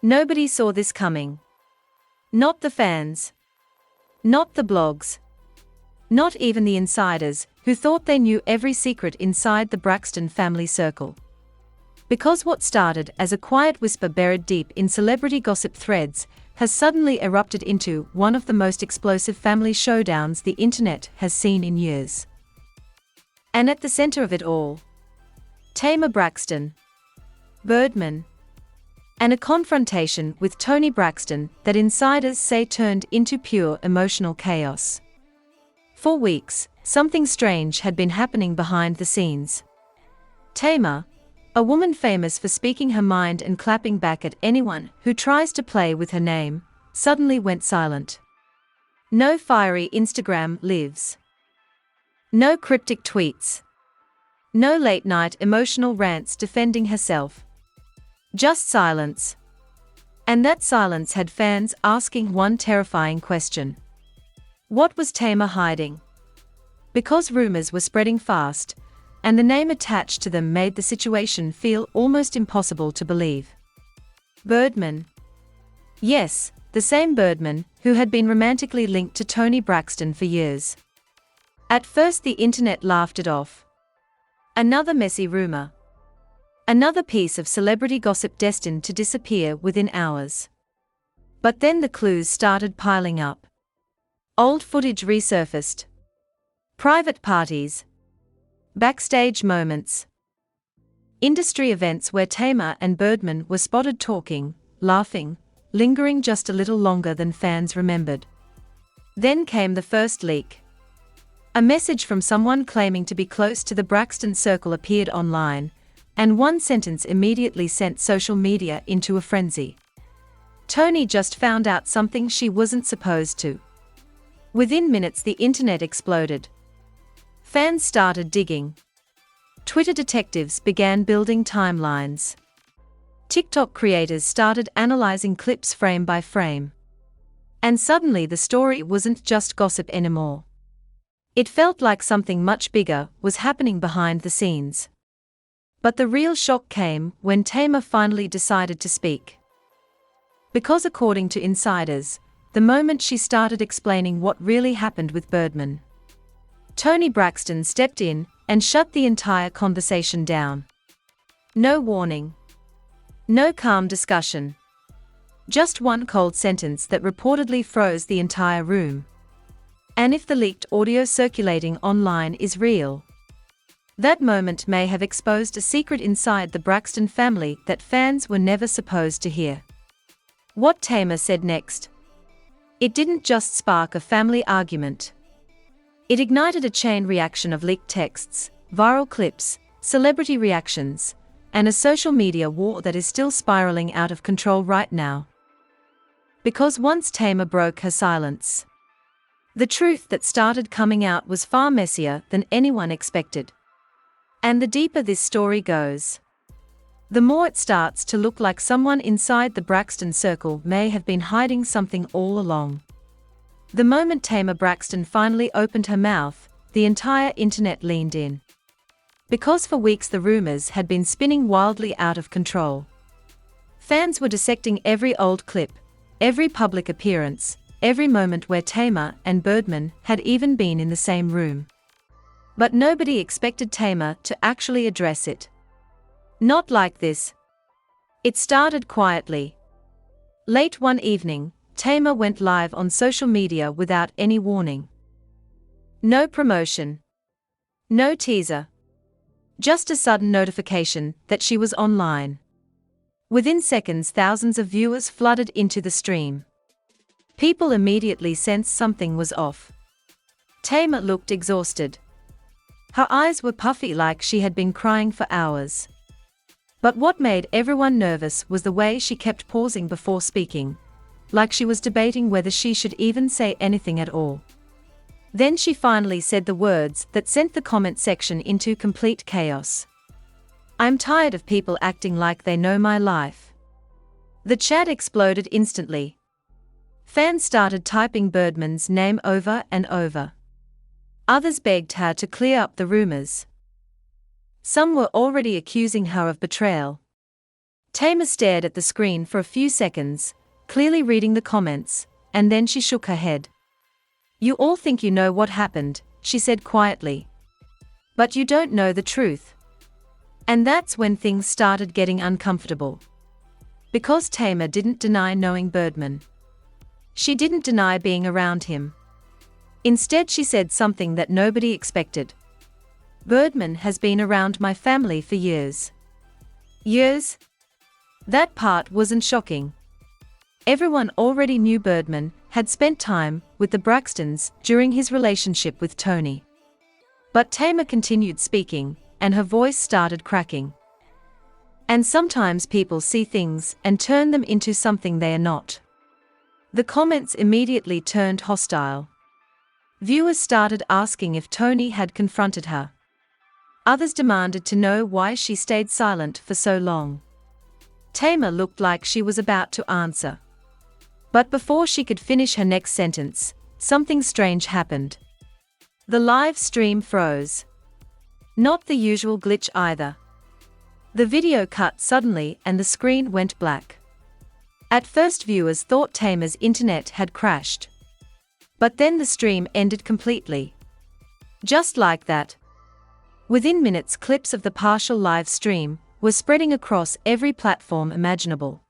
Nobody saw this coming. Not the fans. Not the blogs. Not even the insiders, who thought they knew every secret inside the Braxton family circle. Because what started as a quiet whisper buried deep in celebrity gossip threads has suddenly erupted into one of the most explosive family showdowns the internet has seen in years. And at the center of it all, Tamar Braxton, Birdman, and a confrontation with Tony Braxton that insiders say turned into pure emotional chaos. For weeks, something strange had been happening behind the scenes. Tamar, a woman famous for speaking her mind and clapping back at anyone who tries to play with her name, suddenly went silent. No fiery Instagram lives. No cryptic tweets. No late-night emotional rants defending herself. Just silence. And that silence had fans asking one terrifying question. What was Tamar hiding? Because rumors were spreading fast, and the name attached to them made the situation feel almost impossible to believe. Birdman. Yes, the same Birdman who had been romantically linked to Tony Braxton for years. At first the internet laughed it off. Another messy rumor. Another piece of celebrity gossip destined to disappear within hours. But then the clues started piling up. Old footage resurfaced. Private parties. Backstage moments. Industry events where Tamar and Birdman were spotted talking, laughing, lingering just a little longer than fans remembered. Then came the first leak. A message from someone claiming to be close to the Braxton circle appeared online, and one sentence immediately sent social media into a frenzy. Tony just found out something she wasn't supposed to. Within minutes the internet exploded. Fans started digging. Twitter detectives began building timelines. TikTok creators started analyzing clips frame by frame. And suddenly the story wasn't just gossip anymore. It felt like something much bigger was happening behind the scenes. But the real shock came when Tamar finally decided to speak. Because according to insiders, the moment she started explaining what really happened with Birdman, Tony Braxton stepped in and shut the entire conversation down. No warning. No calm discussion. Just one cold sentence that reportedly froze the entire room. And if the leaked audio circulating online is real, that moment may have exposed a secret inside the Braxton family that fans were never supposed to hear. What Tamar said next. It didn't just spark a family argument. It ignited a chain reaction of leaked texts, viral clips, celebrity reactions, and a social media war that is still spiraling out of control right now. Because once Tamar broke her silence, the truth that started coming out was far messier than anyone expected. And the deeper this story goes, the more it starts to look like someone inside the Braxton circle may have been hiding something all along. The moment Tamar Braxton finally opened her mouth, the entire internet leaned in. Because for weeks the rumors had been spinning wildly out of control. Fans were dissecting every old clip, every public appearance, every moment where Tamar and Birdman had even been in the same room. But nobody expected Tamar to actually address it. Not like this. It started quietly. Late one evening, Tamar went live on social media without any warning. No promotion. No teaser. Just a sudden notification that she was online. Within seconds thousands of viewers flooded into the stream. People immediately sensed something was off. Tamar looked exhausted. Her eyes were puffy like she had been crying for hours. But what made everyone nervous was the way she kept pausing before speaking, like she was debating whether she should even say anything at all. Then she finally said the words that sent the comment section into complete chaos. "I'm tired of people acting like they know my life." The chat exploded instantly. Fans started typing Birdman's name over and over. Others begged her to clear up the rumors. Some were already accusing her of betrayal. Tamar stared at the screen for a few seconds, clearly reading the comments, and then she shook her head. "You all think you know what happened," she said quietly. "But you don't know the truth." And that's when things started getting uncomfortable. Because Tamar didn't deny knowing Birdman. She didn't deny being around him. Instead, she said something that nobody expected. "Birdman has been around my family for years." Years? That part wasn't shocking. Everyone already knew Birdman had spent time with the Braxtons during his relationship with Tony. But Tamar continued speaking, and her voice started cracking. "And sometimes people see things and turn them into something they are not." The comments immediately turned hostile. Viewers started asking if Tony had confronted her. Others demanded to know why she stayed silent for so long. Tamar looked like she was about to answer. But before she could finish her next sentence, something strange happened. The live stream froze. Not the usual glitch either. The video cut suddenly and the screen went black. At first, viewers thought Tamar's internet had crashed. But then the stream ended completely. Just like that. Within minutes, clips of the partial live stream were spreading across every platform imaginable.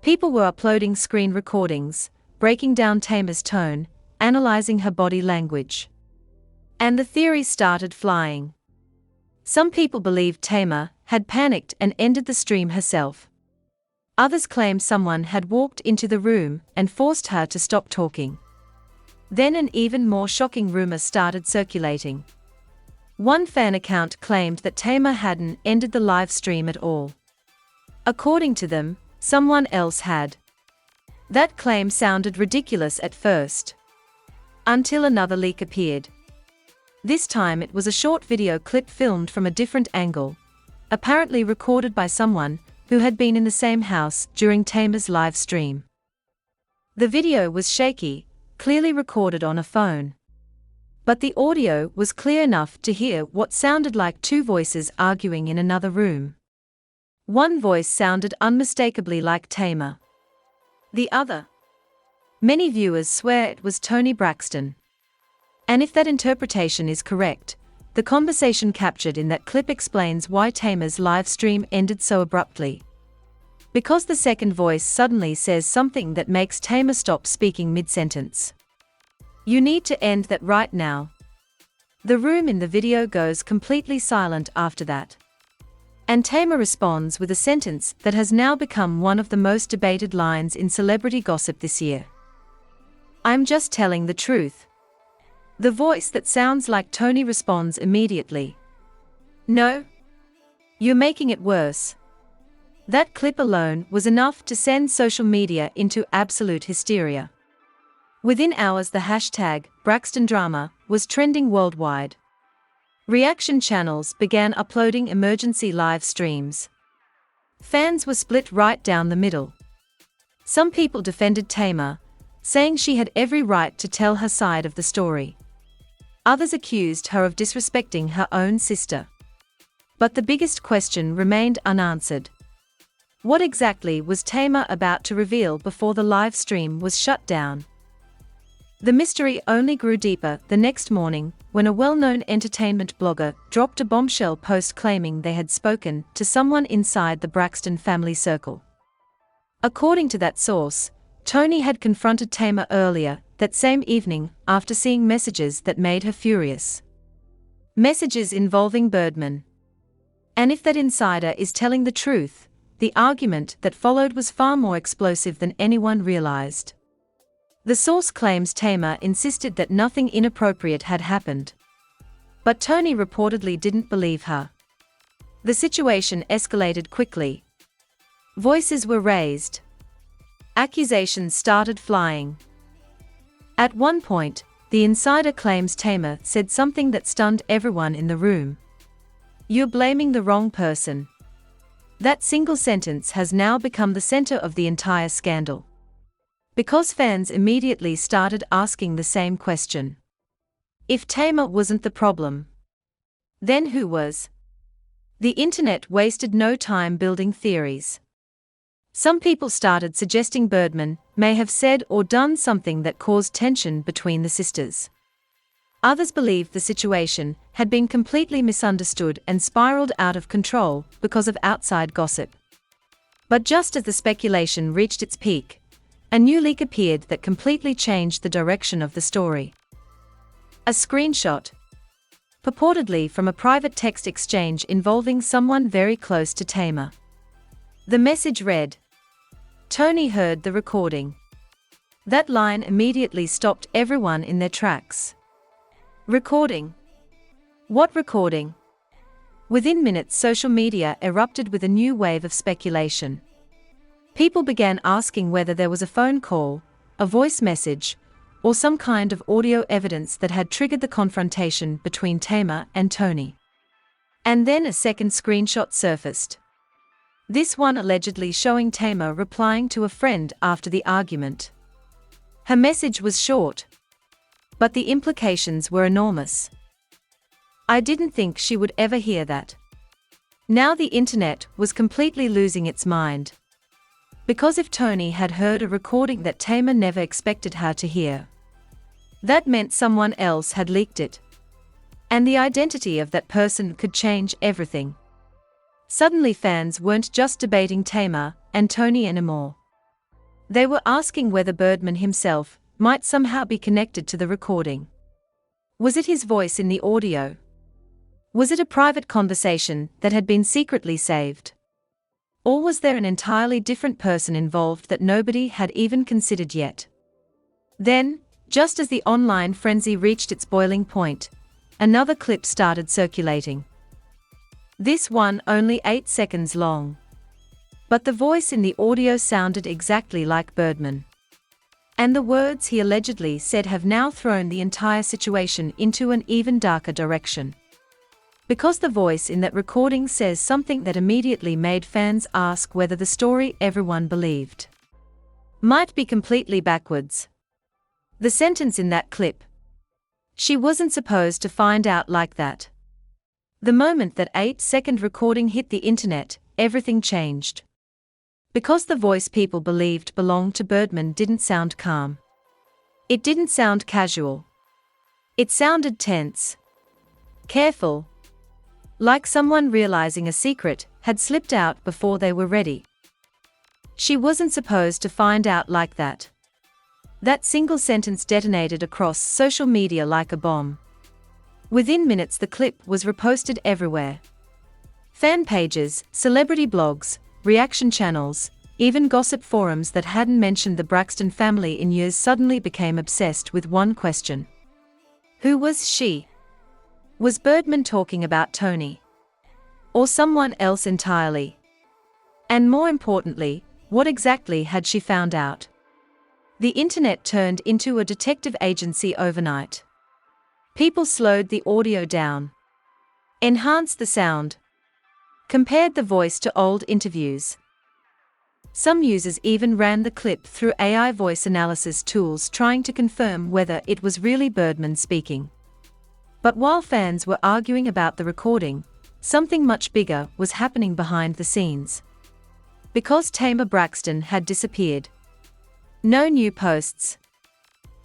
People were uploading screen recordings, breaking down Tamar's tone, analyzing her body language. And the theories started flying. Some people believed Tamar had panicked and ended the stream herself. Others claimed someone had walked into the room and forced her to stop talking. Then an even more shocking rumor started circulating. One fan account claimed that Tamar hadn't ended the live stream at all. According to them, someone else had. That claim sounded ridiculous at first. Until another leak appeared. This time it was a short video clip filmed from a different angle, apparently recorded by someone who had been in the same house during Tamar's live stream. The video was shaky, clearly recorded on a phone. But the audio was clear enough to hear what sounded like two voices arguing in another room. One voice sounded unmistakably like Tamar. The other. Many viewers swear it was Tony Braxton. And if that interpretation is correct, the conversation captured in that clip explains why Tamar's live stream ended so abruptly. Because the second voice suddenly says something that makes Tamar stop speaking mid-sentence. "You need to end that right now." The room in the video goes completely silent after that. And Tamar responds with a sentence that has now become one of the most debated lines in celebrity gossip this year. "I'm just telling the truth." The voice that sounds like Tony responds immediately. "No. You're making it worse." That clip alone was enough to send social media into absolute hysteria. Within hours, the hashtag #BraxtonDrama was trending worldwide. Reaction channels began uploading emergency live streams. Fans were split right down the middle. Some people defended Tamar, saying she had every right to tell her side of the story. Others accused her of disrespecting her own sister. But the biggest question remained unanswered. What exactly was Tamar about to reveal before the live stream was shut down? The mystery only grew deeper the next morning when a well-known entertainment blogger dropped a bombshell post claiming they had spoken to someone inside the Braxton family circle. According to that source, Tony had confronted Tamar earlier that same evening after seeing messages that made her furious. Messages involving Birdman. And if that insider is telling the truth, the argument that followed was far more explosive than anyone realized. The source claims Tamar insisted that nothing inappropriate had happened. But Tony reportedly didn't believe her. The situation escalated quickly. Voices were raised. Accusations started flying. At one point, the insider claims Tamar said something that stunned everyone in the room. "You're blaming the wrong person." That single sentence has now become the center of the entire scandal. Because fans immediately started asking the same question. If Tamar wasn't the problem, then who was? The internet wasted no time building theories. Some people started suggesting Birdman may have said or done something that caused tension between the sisters. Others believed the situation had been completely misunderstood and spiraled out of control because of outside gossip. But just as the speculation reached its peak, a new leak appeared that completely changed the direction of the story. A screenshot, purportedly from a private text exchange involving someone very close to Tamar. The message read, "Tony heard the recording." That line immediately stopped everyone in their tracks. Recording? What recording? Within minutes, social media erupted with a new wave of speculation. People began asking whether there was a phone call, a voice message, or some kind of audio evidence that had triggered the confrontation between Tamar and Tony. And then a second screenshot surfaced. This one allegedly showing Tamar replying to a friend after the argument. Her message was short, but the implications were enormous. "I didn't think she would ever hear that." Now the internet was completely losing its mind. Because if Tony had heard a recording that Tamar never expected her to hear, that meant someone else had leaked it. And the identity of that person could change everything. Suddenly fans weren't just debating Tamar and Tony anymore. They were asking whether Birdman himself might somehow be connected to the recording. Was it his voice in the audio? Was it a private conversation that had been secretly saved? Or was there an entirely different person involved that nobody had even considered yet? Then, just as the online frenzy reached its boiling point, another clip started circulating. This one only 8 seconds long. But the voice in the audio sounded exactly like Birdman. And the words he allegedly said have now thrown the entire situation into an even darker direction. Because the voice in that recording says something that immediately made fans ask whether the story everyone believed might be completely backwards. The sentence in that clip, "She wasn't supposed to find out like that." The moment that 8-second recording hit the internet, everything changed. Because the voice people believed belonged to Birdman didn't sound calm. It didn't sound casual. It sounded tense, careful, like someone realizing a secret had slipped out before they were ready. "She wasn't supposed to find out like that." That single sentence detonated across social media like a bomb. Within minutes the clip was reposted everywhere. Fan pages, celebrity blogs, reaction channels, even gossip forums that hadn't mentioned the Braxton family in years suddenly became obsessed with one question. Who was she? Was Birdman talking about Tony? Or someone else entirely? And more importantly, what exactly had she found out? The internet turned into a detective agency overnight. People slowed the audio down, enhanced the sound, compared the voice to old interviews. Some users even ran the clip through AI voice analysis tools trying to confirm whether it was really Birdman speaking. But while fans were arguing about the recording, something much bigger was happening behind the scenes. Because Tamar Braxton had disappeared. No new posts.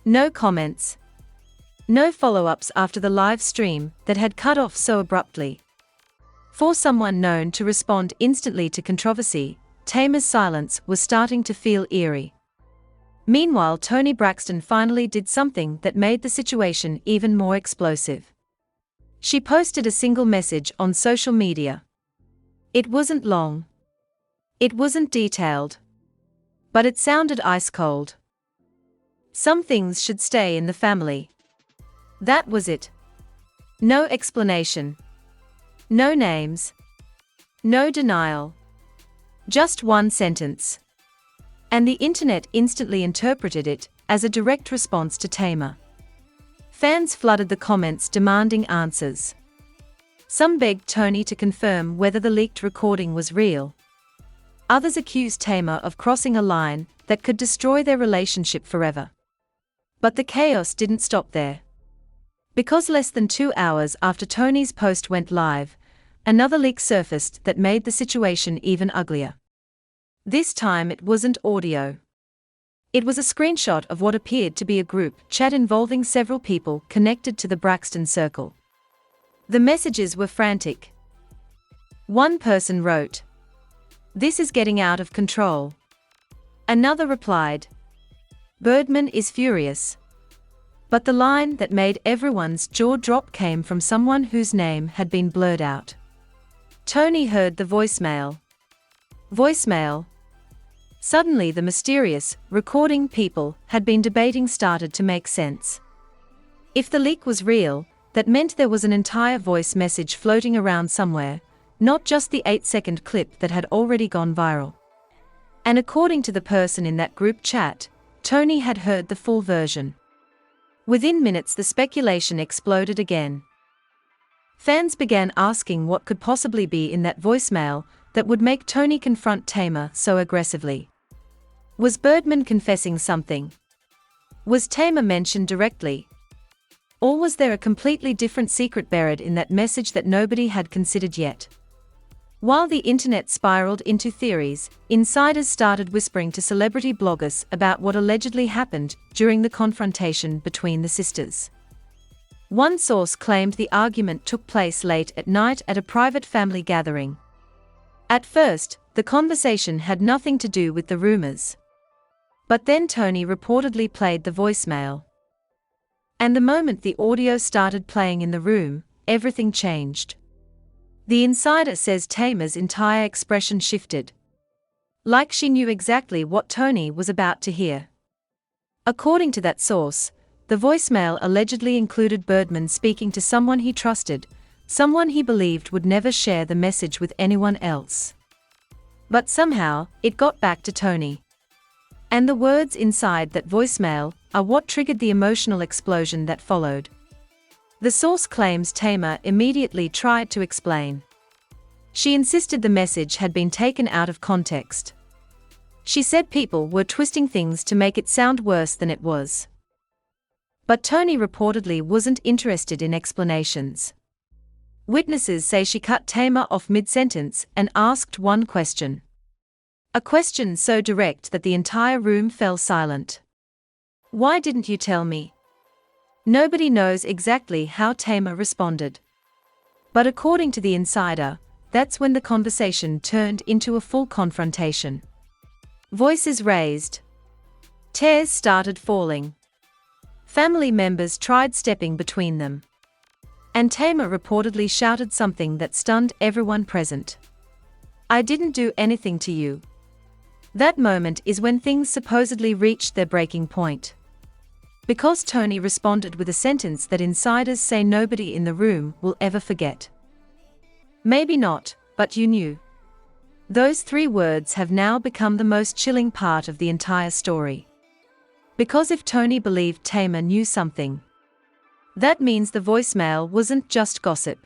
No comments. No follow-ups after the live stream that had cut off so abruptly. For someone known to respond instantly to controversy, Tamar's silence was starting to feel eerie. Meanwhile, Toni Braxton finally did something that made the situation even more explosive. She posted a single message on social media. It wasn't long. It wasn't detailed. But it sounded ice cold. "Some things should stay in the family." That was it. No explanation. No names. No denial. Just one sentence. And the internet instantly interpreted it as a direct response to Tamar. Fans flooded the comments demanding answers. Some begged Tony to confirm whether the leaked recording was real. Others accused Tamar of crossing a line that could destroy their relationship forever. But the chaos didn't stop there. Because less than 2 hours after Tony's post went live, another leak surfaced that made the situation even uglier. This time it wasn't audio. It was a screenshot of what appeared to be a group chat involving several people connected to the Braxton circle. The messages were frantic. One person wrote, "This is getting out of control." Another replied, "Birdman is furious." But the line that made everyone's jaw drop came from someone whose name had been blurred out. Tony heard the voicemail. Voicemail. Suddenly the mysterious, recording people had been debating started to make sense. If the leak was real, that meant there was an entire voice message floating around somewhere, not just the 8-second clip that had already gone viral. And according to the person in that group chat, Tony had heard the full version. Within minutes the speculation exploded again. Fans began asking what could possibly be in that voicemail that would make Tony confront Tamar so aggressively. Was Birdman confessing something? Was Tamar mentioned directly? Or was there a completely different secret buried in that message that nobody had considered yet? While the internet spiraled into theories, insiders started whispering to celebrity bloggers about what allegedly happened during the confrontation between the sisters. One source claimed the argument took place late at night at a private family gathering. At first, the conversation had nothing to do with the rumors. But then Tony reportedly played the voicemail. And the moment the audio started playing in the room, everything changed. The insider says Tamar's entire expression shifted. Like she knew exactly what Tony was about to hear. According to that source, the voicemail allegedly included Birdman speaking to someone he trusted, someone he believed would never share the message with anyone else. But somehow, it got back to Tony. And the words inside that voicemail are what triggered the emotional explosion that followed. The source claims Tamar immediately tried to explain. She insisted the message had been taken out of context. She said people were twisting things to make it sound worse than it was. But Tony reportedly wasn't interested in explanations. Witnesses say she cut Tamar off mid-sentence and asked one question. A question so direct that the entire room fell silent. "Why didn't you tell me?" Nobody knows exactly how Tamar responded. But according to the insider, that's when the conversation turned into a full confrontation. Voices raised. Tears started falling. Family members tried stepping between them. And Tamar reportedly shouted something that stunned everyone present. "I didn't do anything to you." That moment is when things supposedly reached their breaking point. Because Tony responded with a sentence that insiders say nobody in the room will ever forget. "Maybe not, but you knew." Those 3 words have now become the most chilling part of the entire story. Because if Tony believed Tamar knew something, that means the voicemail wasn't just gossip.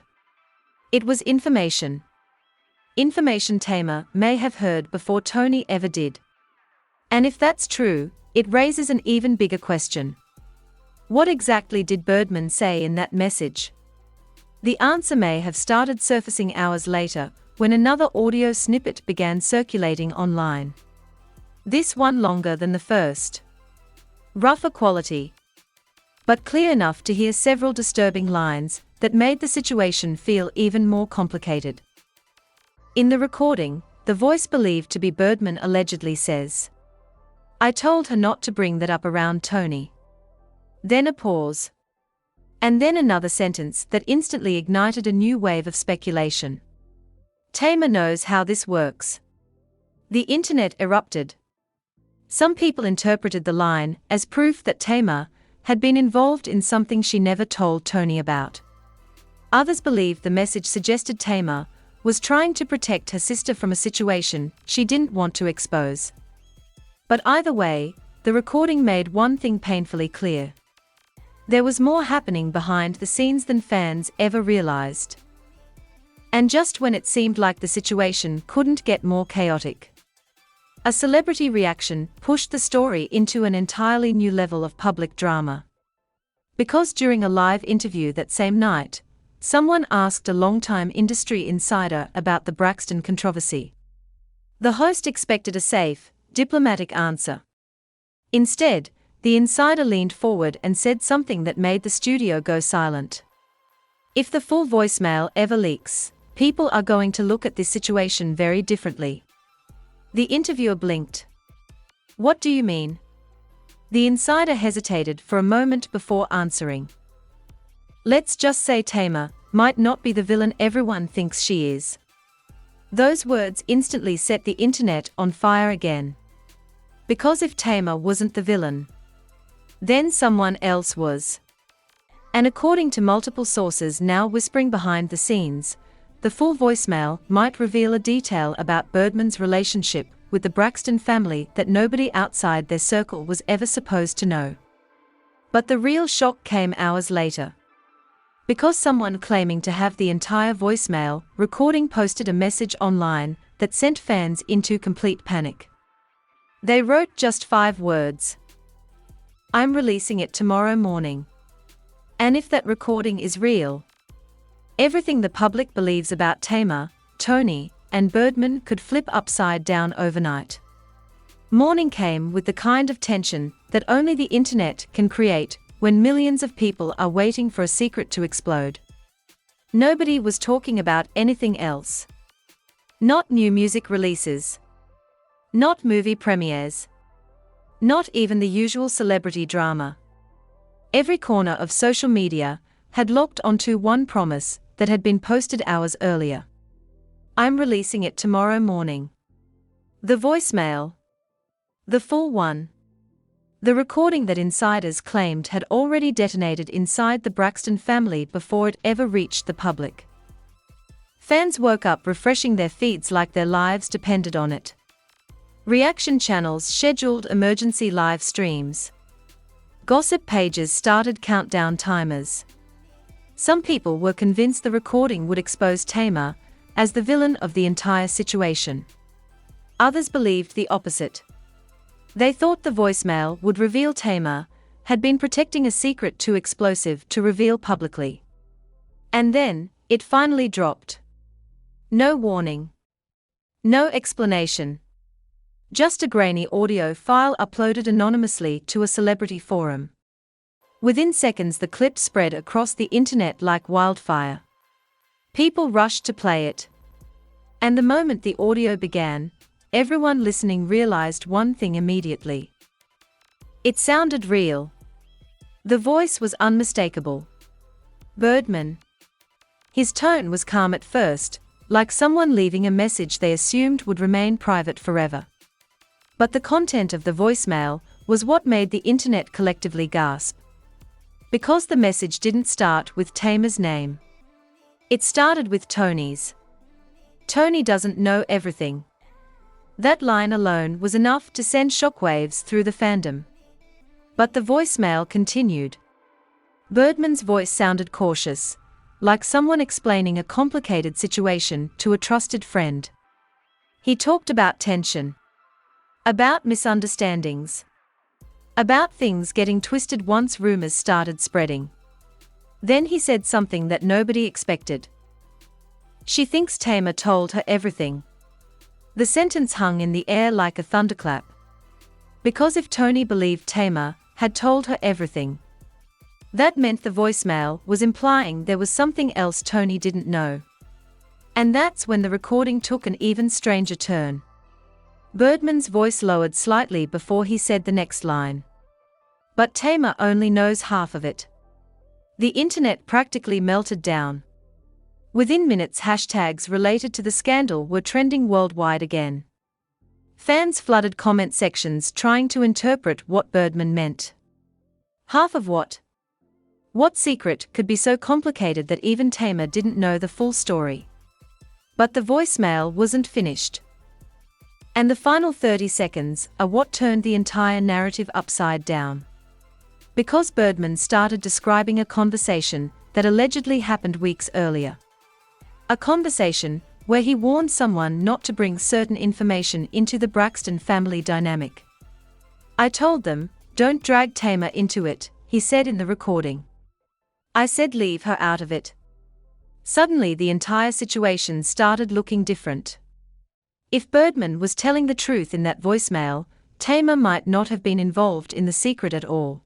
It was information. Information Tamar may have heard before Tony ever did. And if that's true, it raises an even bigger question. What exactly did Birdman say in that message? The answer may have started surfacing hours later, when another audio snippet began circulating online. This one longer than the first. Rougher quality. But clear enough to hear several disturbing lines that made the situation feel even more complicated. In the recording, the voice believed to be Birdman allegedly says, "I told her not to bring that up around Tony." Then a pause. And then another sentence that instantly ignited a new wave of speculation. Tamar knows how this works. The internet erupted. Some people interpreted the line as proof that Tamar had been involved in something she never told Tony about. Others believed the message suggested Tamar was trying to protect her sister from a situation she didn't want to expose. But either way, the recording made one thing painfully clear. There was more happening behind the scenes than fans ever realized. And just when it seemed like the situation couldn't get more chaotic, a celebrity reaction pushed the story into an entirely new level of public drama. Because during a live interview that same night, someone asked a longtime industry insider about the Braxton controversy. The host expected a safe, diplomatic answer. Instead, the insider leaned forward and said something that made the studio go silent. If the full voicemail ever leaks, people are going to look at this situation very differently. The interviewer blinked. What do you mean? The insider hesitated for a moment before answering. Let's just say Tamar might not be the villain everyone thinks she is. Those words instantly set the internet on fire again. Because if Tamar wasn't the villain, then someone else was. And according to multiple sources now whispering behind the scenes, the full voicemail might reveal a detail about Birdman's relationship with the Braxton family that nobody outside their circle was ever supposed to know. But the real shock came hours later. Because someone claiming to have the entire voicemail recording posted a message online that sent fans into complete panic. They wrote just 5 words. I'm releasing it tomorrow morning. And if that recording is real, everything the public believes about Tamar, Tony, and Birdman could flip upside down overnight. Morning came with the kind of tension that only the internet can create when millions of people are waiting for a secret to explode. Nobody was talking about anything else. Not new music releases. Not movie premieres. Not even the usual celebrity drama. Every corner of social media had locked onto one promise that had been posted hours earlier. I'm releasing it tomorrow morning. The voicemail. The full one. The recording that insiders claimed had already detonated inside the Braxton family before it ever reached the public. Fans woke up refreshing their feeds like their lives depended on it. Reaction channels scheduled emergency live streams. Gossip pages started countdown timers. Some people were convinced the recording would expose Tamar as the villain of the entire situation. Others believed the opposite. They thought the voicemail would reveal Tamar had been protecting a secret too explosive to reveal publicly. And then, it finally dropped. No warning. No explanation. Just a grainy audio file uploaded anonymously to a celebrity forum. Within seconds the clip spread across the internet like wildfire. People rushed to play it. And the moment the audio began, everyone listening realized one thing immediately. It sounded real. The voice was unmistakable. Birdman. His tone was calm at first, like someone leaving a message they assumed would remain private forever. But the content of the voicemail was what made the internet collectively gasp. Because the message didn't start with Tamar's name. It started with Tony's. Tony doesn't know everything. That line alone was enough to send shockwaves through the fandom. But the voicemail continued. Birdman's voice sounded cautious, like someone explaining a complicated situation to a trusted friend. He talked about tension. About misunderstandings. About things getting twisted once rumors started spreading. Then he said something that nobody expected. She thinks Tamar told her everything. The sentence hung in the air like a thunderclap. Because if Tony believed Tamar had told her everything, that meant the voicemail was implying there was something else Tony didn't know. And that's when the recording took an even stranger turn. Birdman's voice lowered slightly before he said the next line. But Tamar only knows half of it. The internet practically melted down. Within minutes, hashtags related to the scandal were trending worldwide again. Fans flooded comment sections trying to interpret what Birdman meant. Half of what? What secret could be so complicated that even Tamar didn't know the full story? But the voicemail wasn't finished. And the final 30 seconds are what turned the entire narrative upside down. Because Birdman started describing a conversation that allegedly happened weeks earlier. A conversation where he warned someone not to bring certain information into the Braxton family dynamic. I told them, don't drag Tamar into it, he said in the recording. I said leave her out of it. Suddenly the entire situation started looking different. If Birdman was telling the truth in that voicemail, Tamar might not have been involved in the secret at all.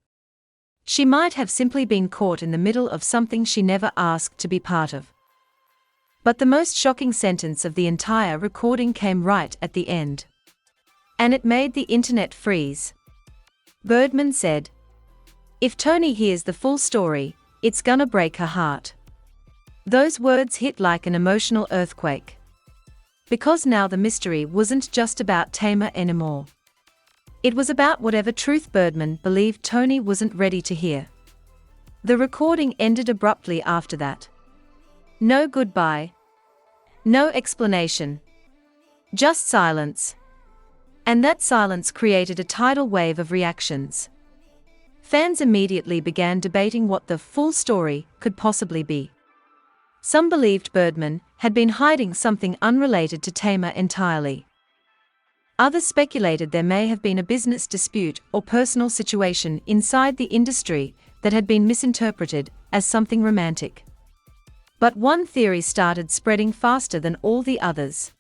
She might have simply been caught in the middle of something she never asked to be part of. But the most shocking sentence of the entire recording came right at the end. And it made the internet freeze. Birdman said, "If Tony hears the full story, it's gonna break her heart." Those words hit like an emotional earthquake. Because now the mystery wasn't just about Tamar anymore. It was about whatever truth Birdman believed Tony wasn't ready to hear. The recording ended abruptly after that. No goodbye. No explanation. Just silence. And that silence created a tidal wave of reactions. Fans immediately began debating what the full story could possibly be. Some believed Birdman had been hiding something unrelated to Tamar entirely. Others speculated there may have been a business dispute or personal situation inside the industry that had been misinterpreted as something romantic. But one theory started spreading faster than all the others.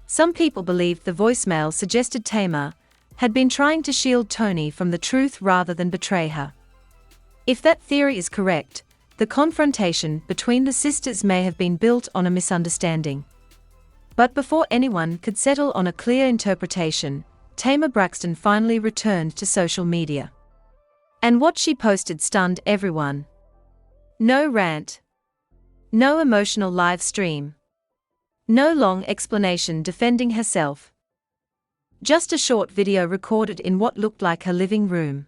Some people believed the voicemail suggested Tamar had been trying to shield Tony from the truth rather than betray her. If that theory is correct, the confrontation between the sisters may have been built on a misunderstanding. But before anyone could settle on a clear interpretation, Tamar Braxton finally returned to social media. And what she posted stunned everyone. No rant. No emotional live stream. No long explanation defending herself. Just a short video recorded in what looked like her living room.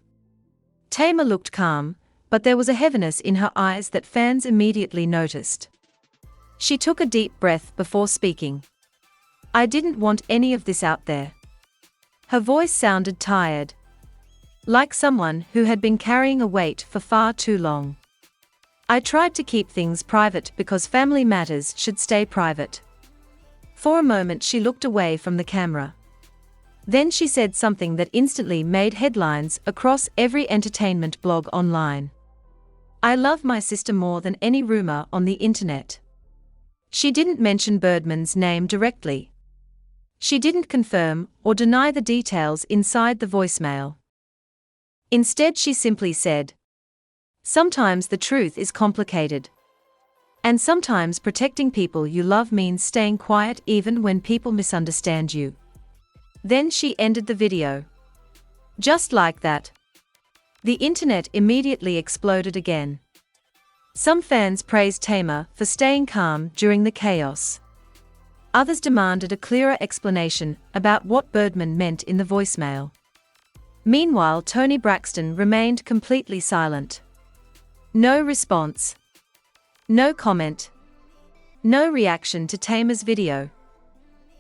Tamar looked calm, but there was a heaviness in her eyes that fans immediately noticed. She took a deep breath before speaking. "I didn't want any of this out there." Her voice sounded tired. Like someone who had been carrying a weight for far too long. "I tried to keep things private because family matters should stay private." For a moment she looked away from the camera. Then she said something that instantly made headlines across every entertainment blog online. "I love my sister more than any rumor on the internet." She didn't mention Birdman's name directly. She didn't confirm or deny the details inside the voicemail. Instead she simply said, "Sometimes the truth is complicated. And sometimes protecting people you love means staying quiet even when people misunderstand you." Then she ended the video. Just like that. The internet immediately exploded again. Some fans praised Tamar for staying calm during the chaos. Others demanded a clearer explanation about what Birdman meant in the voicemail. Meanwhile, Tony Braxton remained completely silent. No response. No comment. No reaction to Tamar's video.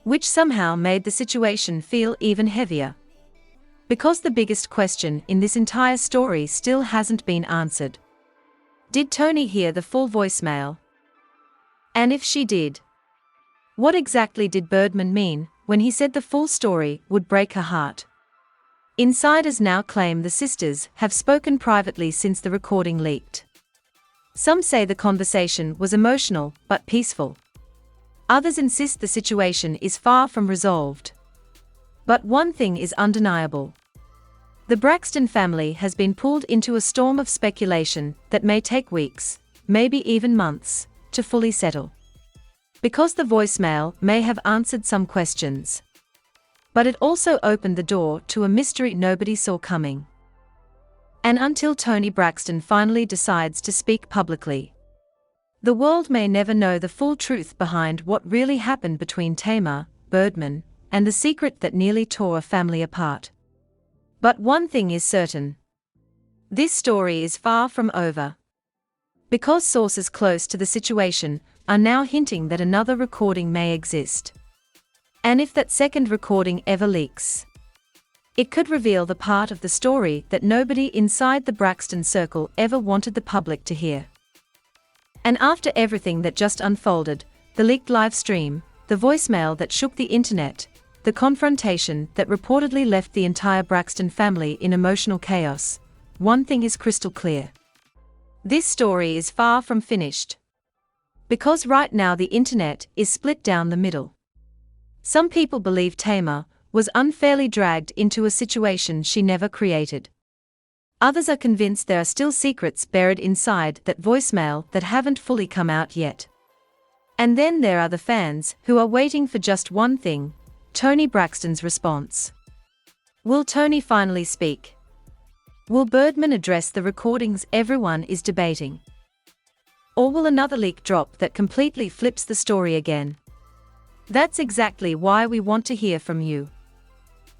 Which somehow made the situation feel even heavier. Because the biggest question in this entire story still hasn't been answered. Did Tony hear the full voicemail? And if she did, what exactly did Birdman mean when he said the full story would break her heart? Insiders now claim the sisters have spoken privately since the recording leaked. Some say the conversation was emotional but peaceful. Others insist the situation is far from resolved. But one thing is undeniable. The Braxton family has been pulled into a storm of speculation that may take weeks, maybe even months, to fully settle. Because the voicemail may have answered some questions. But it also opened the door to a mystery nobody saw coming. And until Tony Braxton finally decides to speak publicly, the world may never know the full truth behind what really happened between Tamar, Birdman, and the secret that nearly tore a family apart. But one thing is certain. This story is far from over. Because sources close to the situation are now hinting that another recording may exist. And if that second recording ever leaks, it could reveal the part of the story that nobody inside the Braxton circle ever wanted the public to hear. And after everything that just unfolded, the leaked live stream, the voicemail that shook the internet, the confrontation that reportedly left the entire Braxton family in emotional chaos, one thing is crystal clear. This story is far from finished. Because right now the internet is split down the middle. Some people believe Tamar was unfairly dragged into a situation she never created. Others are convinced there are still secrets buried inside that voicemail that haven't fully come out yet. And then there are the fans who are waiting for just one thing: Toni Braxton's response. Will Toni finally speak? Will Birdman address the recordings everyone is debating? Or will another leak drop that completely flips the story again? That's exactly why we want to hear from you.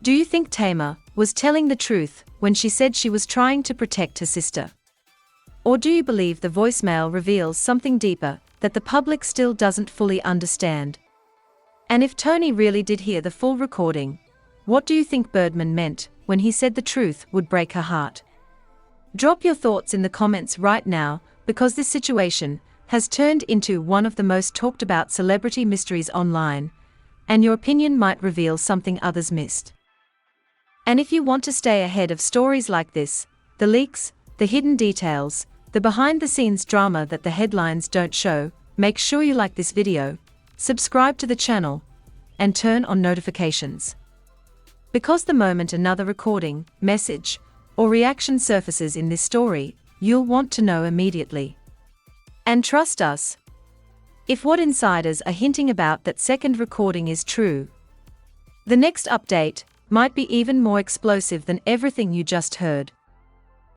Do you think Tamar was telling the truth when she said she was trying to protect her sister? Or do you believe the voicemail reveals something deeper that the public still doesn't fully understand? And if Toni really did hear the full recording, what do you think Birdman meant when he said the truth would break her heart? Drop your thoughts in the comments right now, because this situation has turned into one of the most talked about celebrity mysteries online, and your opinion might reveal something others missed. And if you want to stay ahead of stories like this, the leaks, the hidden details, the behind-the-scenes drama that the headlines don't show, make sure you like this video, subscribe to the channel, and turn on notifications. Because the moment another recording, message, or reaction surfaces in this story, you'll want to know immediately. And trust us, if what insiders are hinting about that second recording is true, the next update might be even more explosive than everything you just heard.